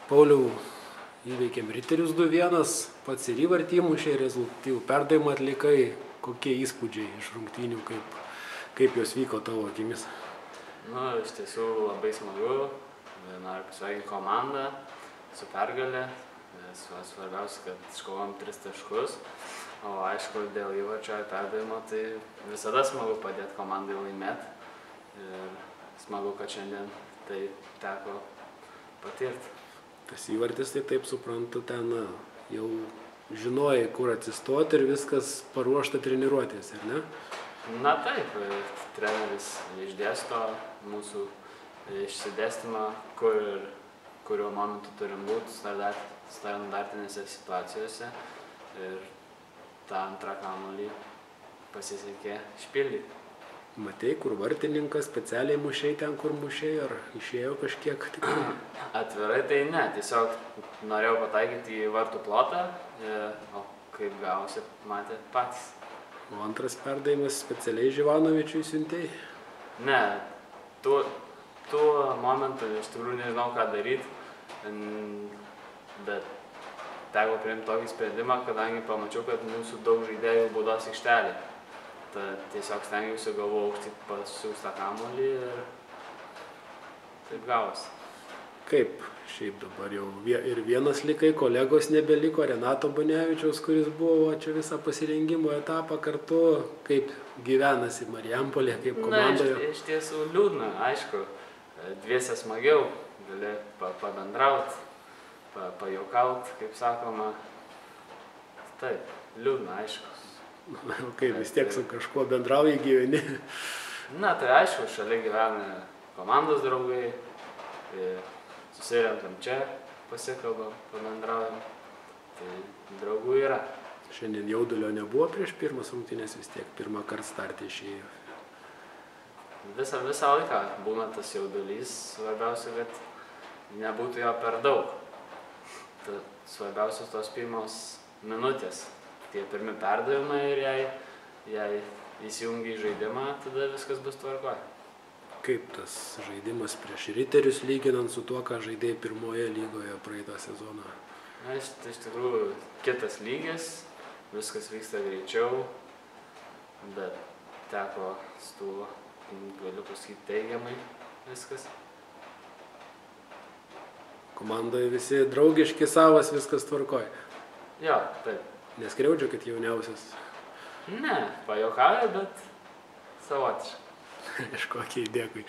Pauliau, įveikėm Riterius 2-1, pats ir įvartį įmušė, rezultatyvų perdavimą atlikai. Kokie įspūdžiai iš rungtynių, kaip jos vyko tavo akimis? Iš tiesų labai smagu. Noriu pasveikinti komandą su pergale. Svarbiausia, kad iškovojom 3 taškus. O aišku, dėl įvarčio perdavimo, tai visada smagu padėti komandai laimėti. Ir smagu, kad šiandien tai teko patirti. Tas įvartis, tai taip suprantu, ten jau žinojai, kur atsistoti ir viskas paruošta treniruotės, ar ne? Na taip, treneris išdėsto mūsų išsidėstymą, kuriuo momentu turim būti standartinėse situacijose ir tą antrą kamuolį pasisekė išpildyti. Matei, kur vartininkas specialiai mušei ten, kur mušei, ar išėjo kažkiek tikrai? Atvirai tai ne, tiesiog norėjau pataikyti į vartų plotą, o kaip gavosi, matė patys. O antras perdavimas specialiai Živanovičiui siuntei? Ne, tuo momentu iš tikrųjų nežinau, ką daryti, bet teko priimti tokį sprendimą, kadangi pamačiau, kad mūsų daug žaidėjų baudos aikštelėje. Tiesiog stengiausi galvo aukštį pasiūs tą kamuolį ir taip gavosi. Kaip šiaip dabar jau ir vienas likai, kolegos nebeliko, Renato Banevičiaus, kuris buvo čia visą pasirengimo etapą kartu, kaip gyvenasi Marijampolė, kaip komandoje? Na, iš tiesų liūdna, aišku, dviese smagiau, gali pabendrauti, pajuokauti, kaip sakoma. Taip, liūdna, aišku. Kaip vis tiek su kažkuo bendrauji, gyveni? Na, tai aišku, šalia gyvena komandos draugai, susirenkam čia, pasikalbam, pabendraujam, tai draugų yra. Šiandien jaudulio nebuvo prieš pirmas rungtynes, vis tiek pirmą kartą startį išėjo. Visą laiką būna tas jaudulys, svarbiausia, kad nebūtų jo per daug. Svarbiausios tos pirmos minutės. Tie pirmi perdavimai ir jei įsijungi į žaidimą, tada viskas bus tvarkoje. Kaip tas žaidimas prieš Riterius lyginant su tuo, ką žaidėjai pirmoje lygoje praeitą sezoną? Na, iš tikrųjų kitas lygis, viskas vyksta greičiau, bet teko su tuo, galiu pasakyti, teigiamai viskas. Komandoje visi draugiški, savas, viskas tvarkoje? Jo, taip. Neskriaudžia, kad jauniausias? Ne, pajuokauja, bet savotiškai. Kažkokiai, dėkui.